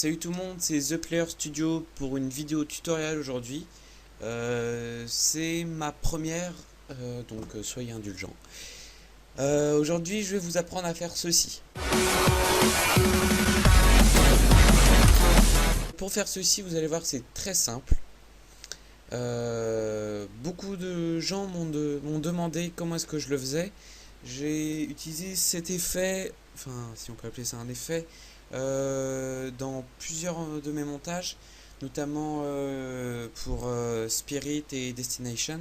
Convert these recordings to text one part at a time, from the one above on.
Salut tout le monde, c'est The Player Studio pour une vidéo tutoriel aujourd'hui. C'est ma première, donc soyez indulgents. Aujourd'hui, je vais vous apprendre à faire ceci. Pour faire ceci, vous allez voir, c'est très simple. Beaucoup de gens m'ont demandé comment est-ce que je le faisais. J'ai utilisé cet effet, enfin si on peut appeler ça un effet, dans plusieurs de mes montages, notamment pour Spirit et Destination,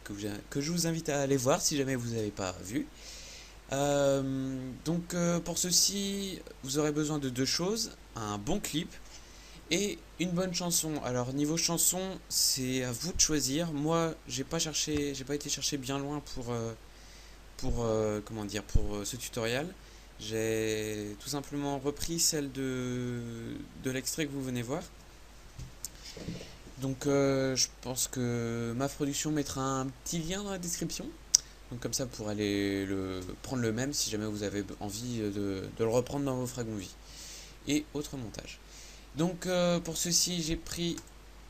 que je vous invite à aller voir si jamais vous n'avez pas vu. Pour ceci, vous aurez besoin de deux choses, un bon clip et une bonne chanson. Alors niveau chanson, c'est à vous de choisir. Moi, j'ai pas été chercher bien loin pour ce tutoriel. J'ai tout simplement repris celle de l'extrait que vous venez voir. Je pense que ma production mettra un petit lien dans la description. Donc comme ça, pour aller prendre le même si jamais vous avez envie de le reprendre dans vos fragments vie. Et autre montage. Pour ceci, j'ai pris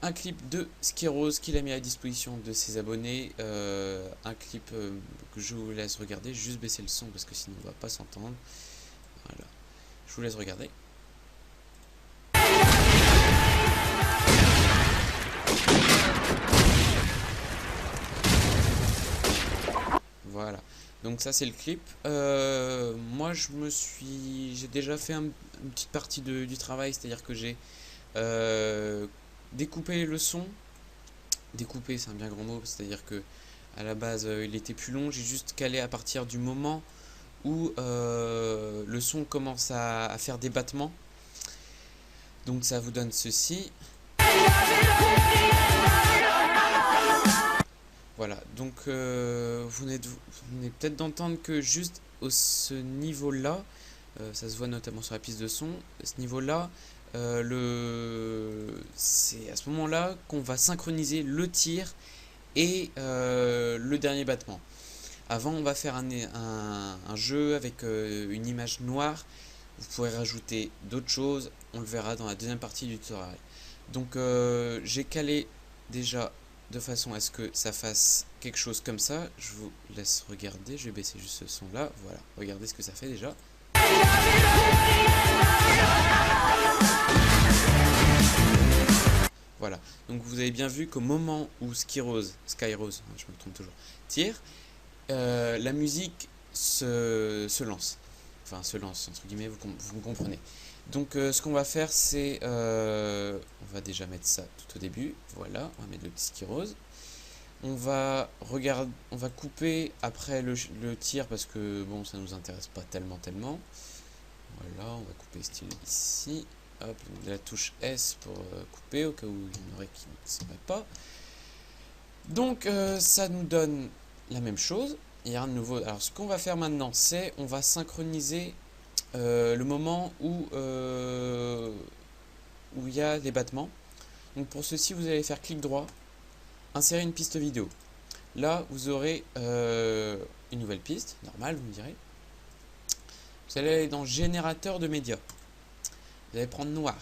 un clip de Skirose qu'il a mis à disposition de ses abonnés. Un clip que je vous laisse regarder. Juste baisser le son parce que sinon on va pas s'entendre. Voilà. Je vous laisse regarder. Voilà. Donc ça c'est le clip. Moi j'ai déjà fait une petite partie du travail, c'est-à-dire que j'ai découpé le son. Découper c'est un bien grand mot, c'est-à-dire que à la base il était plus long, j'ai juste calé à partir du moment où le son commence à faire des battements. Donc ça vous donne ceci. Voilà, vous venez peut-être d'entendre que juste ce niveau-là, ça se voit notamment sur la piste de son, ce niveau-là, c'est à ce moment-là qu'on va synchroniser le tir et le dernier battement. Avant, on va faire un jeu avec une image noire. Vous pourrez rajouter d'autres choses, on le verra dans la deuxième partie du tutoriel. J'ai calé déjà de façon à ce que ça fasse quelque chose comme ça. Je vous laisse regarder, je vais baisser juste ce son là, voilà, regardez ce que ça fait déjà. Voilà, donc vous avez bien vu qu'au moment où Skyrose, je me trompe toujours, tire, la musique se lance. Enfin, se lance, entre guillemets, vous me comprenez. Ce qu'on va faire, c'est... on va déjà mettre ça tout au début. Voilà, on va mettre le petit Skyrose. On va couper après le tir parce que, bon, ça nous intéresse pas tellement. Voilà, on va couper style ici. Hop, la touche S pour couper, au cas où il y en aurait qui ne sauraient pas. Ça nous donne la même chose. Il y a un nouveau. Alors, ce qu'on va faire maintenant, c'est on va synchroniser le moment où il y a des battements. Donc, pour ceci, vous allez faire clic droit, insérer une piste vidéo. Là, vous aurez une nouvelle piste, normale, vous me direz. Vous allez aller dans générateur de médias. Vous allez prendre noir.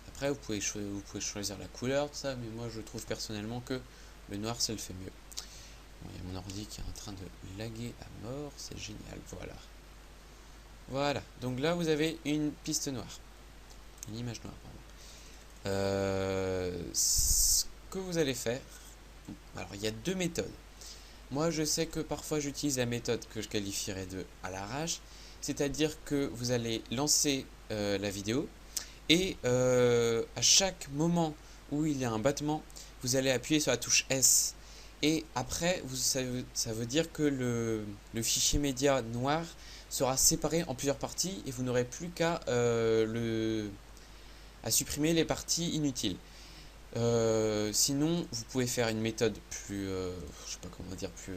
Après, vous pouvez choisir la couleur, tout ça, mais moi, je trouve personnellement que le noir, ça le fait mieux. Bon, il y a mon ordi qui est en train de laguer à mort, c'est génial, voilà. Voilà, donc là vous avez une piste noire, une image noire, pardon. Ce que vous allez faire, alors il y a deux méthodes. Moi je sais que parfois j'utilise la méthode que je qualifierais de à l'arrache, c'est-à-dire que vous allez lancer la vidéo et à chaque moment où il y a un battement, vous allez appuyer sur la touche S. Et après, ça veut dire que le fichier média noir sera séparé en plusieurs parties et vous n'aurez plus qu'à supprimer les parties inutiles. Sinon, vous pouvez faire une méthode plus, je sais pas comment dire, plus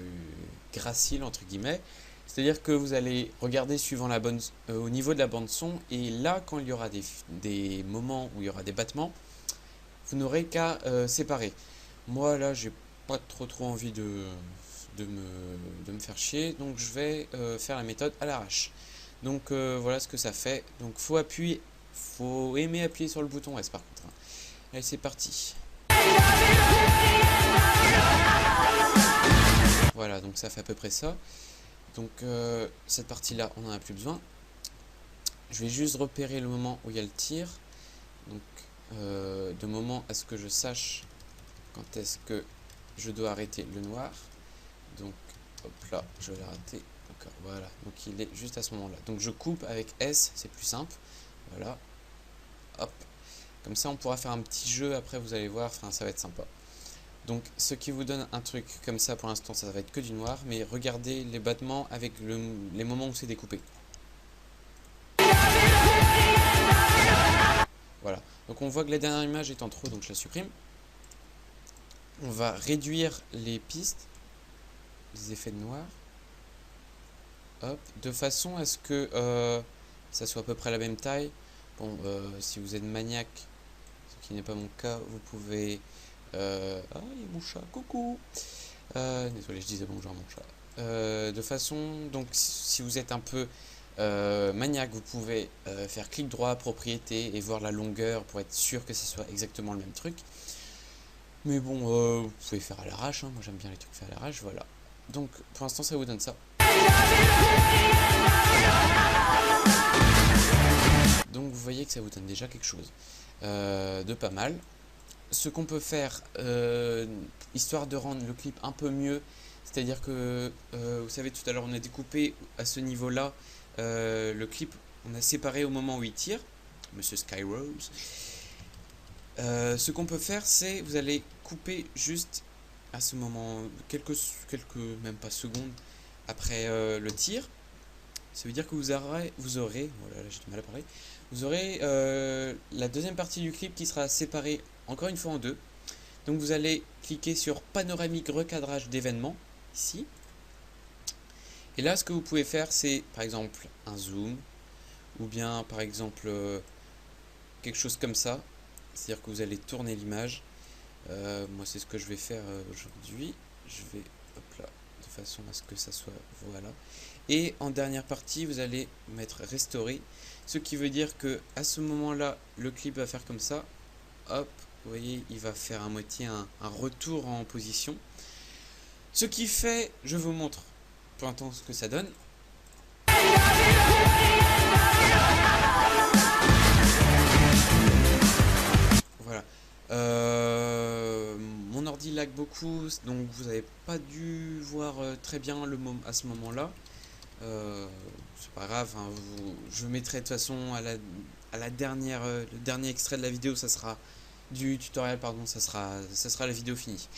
gracile entre guillemets. C'est-à-dire que vous allez regarder suivant au niveau de la bande son et là, quand il y aura des moments où il y aura des battements, vous n'aurez qu'à séparer. Moi là, j'ai pas trop envie de me faire chier, donc je vais faire la méthode à l'arrache. Voilà ce que ça fait. Donc faut Faut aimer appuyer sur le bouton S par contre. Hein. Allez, c'est parti. Voilà, donc ça fait à peu près ça. Donc cette partie-là, on n'en a plus besoin. Je vais juste repérer le moment où il y a le tir. Donc de moment à ce que je sache quand est-ce que je dois arrêter le noir. Donc hop là, je vais l'arrêter. D'accord, voilà. Donc il est juste à ce moment-là. Donc je coupe avec S, c'est plus simple. Voilà. Hop. Comme ça, on pourra faire un petit jeu après, vous allez voir. Enfin, ça va être sympa. Donc, ce qui vous donne un truc comme ça, pour l'instant, ça va être que du noir. Mais regardez les battements avec les moments où c'est découpé. Voilà. Donc, on voit que la dernière image est en trop, donc je la supprime. On va réduire les pistes, les effets de noir. Hop. De façon à ce que ça soit à peu près la même taille. Bon, si vous êtes maniaque, ce qui n'est pas mon cas, vous pouvez... Ah, il y a mon chat, coucou. Désolé, je disais bonjour à mon chat. De façon, donc, si vous êtes un peu maniaque, vous pouvez faire clic droit, propriété, et voir la longueur pour être sûr que ce soit exactement le même truc. Mais bon, vous pouvez faire à l'arrache, hein. Moi j'aime bien les trucs faits à l'arrache, voilà. Donc, pour l'instant, ça vous donne ça. Donc, vous voyez que ça vous donne déjà quelque chose de pas mal. Ce qu'on peut faire, histoire de rendre le clip un peu mieux, c'est-à-dire que, vous savez, tout à l'heure on a découpé à ce niveau-là, le clip, on a séparé au moment où il tire, Monsieur Skyrose. Ce qu'on peut faire, c'est, vous allez couper juste à ce moment, quelques même pas secondes après le tir. Ça veut dire que vous aurez, voilà, j'ai du mal à parler, vous aurez la deuxième partie du clip qui sera séparée encore une fois en deux. Donc vous allez cliquer sur panoramique recadrage d'événements ici. Et là, ce que vous pouvez faire, c'est par exemple un zoom ou bien par exemple quelque chose comme ça. C'est-à-dire que vous allez tourner l'image. Moi, c'est ce que je vais faire aujourd'hui. Je vais, hop là, de façon à ce que ça soit, voilà. Et en dernière partie, vous allez mettre restaurer, ce qui veut dire que à ce moment-là, le clip va faire comme ça. Hop, vous voyez, il va faire à moitié un retour en position. Ce qui fait, je vous montre pour l'instant ce que ça donne. Voilà. Mon ordi lag beaucoup, donc vous n'avez pas dû voir très bien à ce moment-là. C'est pas grave, hein, je mettrai de toute façon à la dernière, le dernier extrait de la vidéo, ça sera du tutoriel, pardon, ça sera la vidéo finie.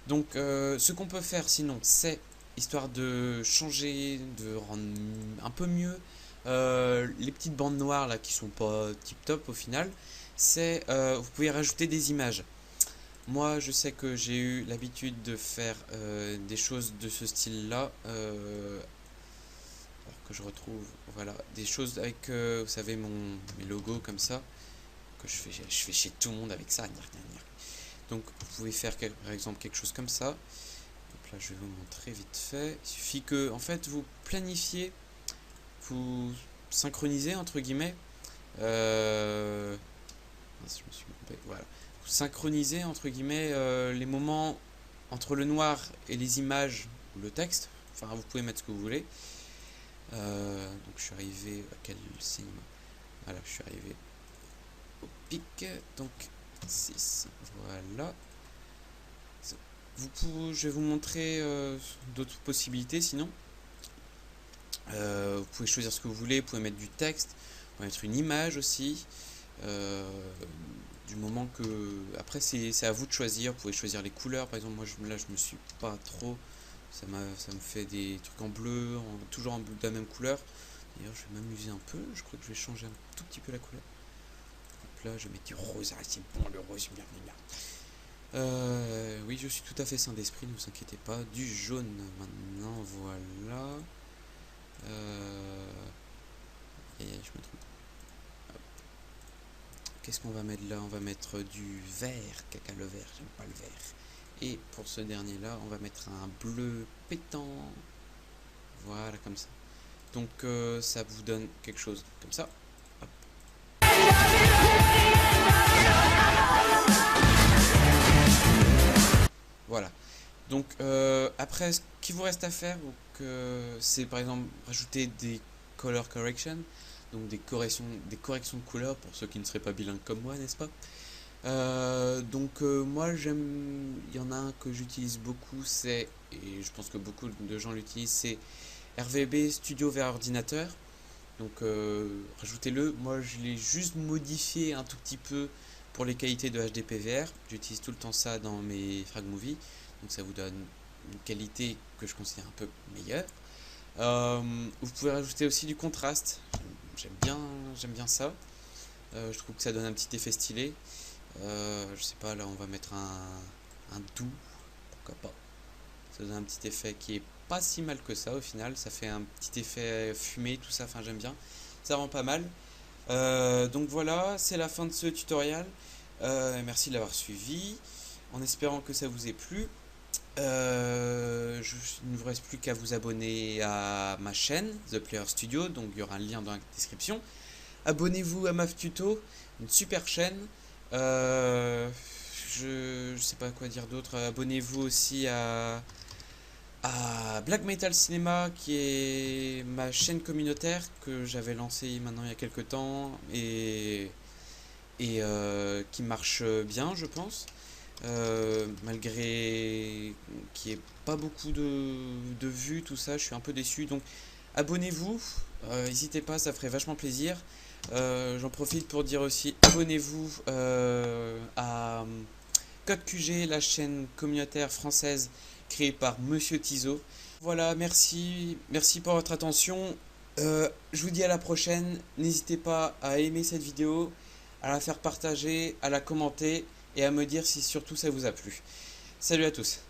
Donc ce qu'on peut faire sinon, c'est, histoire de changer, de rendre un peu mieux les petites bandes noires là qui sont pas tip top au final, c'est vous pouvez rajouter des images. Moi je sais que j'ai eu l'habitude de faire des choses de ce style là. Que je retrouve, voilà, des choses avec, vous savez, mes logos comme ça, que je fais chez tout le monde avec ça. Donc vous pouvez faire par exemple quelque chose comme ça. Donc là je vais vous montrer vite fait. Il suffit que, en fait, vous planifiez, vous synchronisez entre guillemets. Je me suis trompé, voilà. Vous synchronisez entre guillemets les moments entre le noir et les images ou le texte. Enfin, vous pouvez mettre ce que vous voulez. Donc je suis arrivé à quel signe? Voilà, je suis arrivé au pic, donc 6, voilà. Je vais vous montrer d'autres possibilités sinon. Vous pouvez choisir ce que vous voulez, vous pouvez mettre du texte, vous pouvez mettre une image aussi. Du moment que... Après c'est à vous de choisir, vous pouvez choisir les couleurs, par exemple moi là je me suis pas trop... Ça me fait des trucs en bleu, toujours de la même couleur. D'ailleurs, je vais m'amuser un peu. Je crois que je vais changer un tout petit peu la couleur. Hop là, je vais mettre du rose. Ah, c'est bon, le rose, bien. Oui, je suis tout à fait sain d'esprit, ne vous inquiétez pas. Du jaune maintenant, voilà. Je me trompe. Qu'est-ce qu'on va mettre là? On va mettre du vert, caca le vert, j'aime pas le vert. Et pour ce dernier là, on va mettre un bleu pétant. Voilà, comme ça. Donc ça vous donne quelque chose comme ça. Hop. Donc après, ce qu'il vous reste à faire, c'est par exemple rajouter des color correction, donc des corrections de couleurs pour ceux qui ne seraient pas bilingues comme moi, n'est-ce pas? Moi il y en a un que j'utilise beaucoup, et je pense que beaucoup de gens l'utilisent, c'est RVB Studio vers ordinateur. Donc rajoutez-le. Moi je l'ai juste modifié un tout petit peu pour les qualités de HDPVR. J'utilise tout le temps ça dans mes frag movie. Donc ça vous donne une qualité que je considère un peu meilleure. Vous pouvez rajouter aussi du contraste. J'aime bien, j'aime bien ça. Je trouve que ça donne un petit effet stylé. Je sais pas, là on va mettre un doux. Pourquoi pas. Ça donne un petit effet qui est pas si mal que ça au final. Ça fait un petit effet fumé, tout ça. Enfin, j'aime bien. Ça rend pas mal. Donc voilà, c'est la fin de ce tutoriel. Merci de l'avoir suivi. En espérant que ça vous ait plu. Il ne vous reste plus qu'à vous abonner à ma chaîne, The Player Studio. Donc il y aura un lien dans la description. Abonnez-vous à MAF Tuto, une super chaîne. Je sais pas quoi dire d'autre. Abonnez-vous aussi à Black Metal Cinema, qui est ma chaîne communautaire que j'avais lancée maintenant il y a quelques temps et qui marche bien, je pense. Malgré qu'il n'y ait pas beaucoup de vues, tout ça, je suis un peu déçu. Donc abonnez-vous, n'hésitez pas, ça ferait vachement plaisir. J'en profite pour dire aussi, abonnez-vous à Code QG, la chaîne communautaire française créée par Monsieur Tizo. Voilà, merci pour votre attention. Je vous dis à la prochaine. N'hésitez pas à aimer cette vidéo, à la faire partager, à la commenter et à me dire si surtout ça vous a plu. Salut à tous.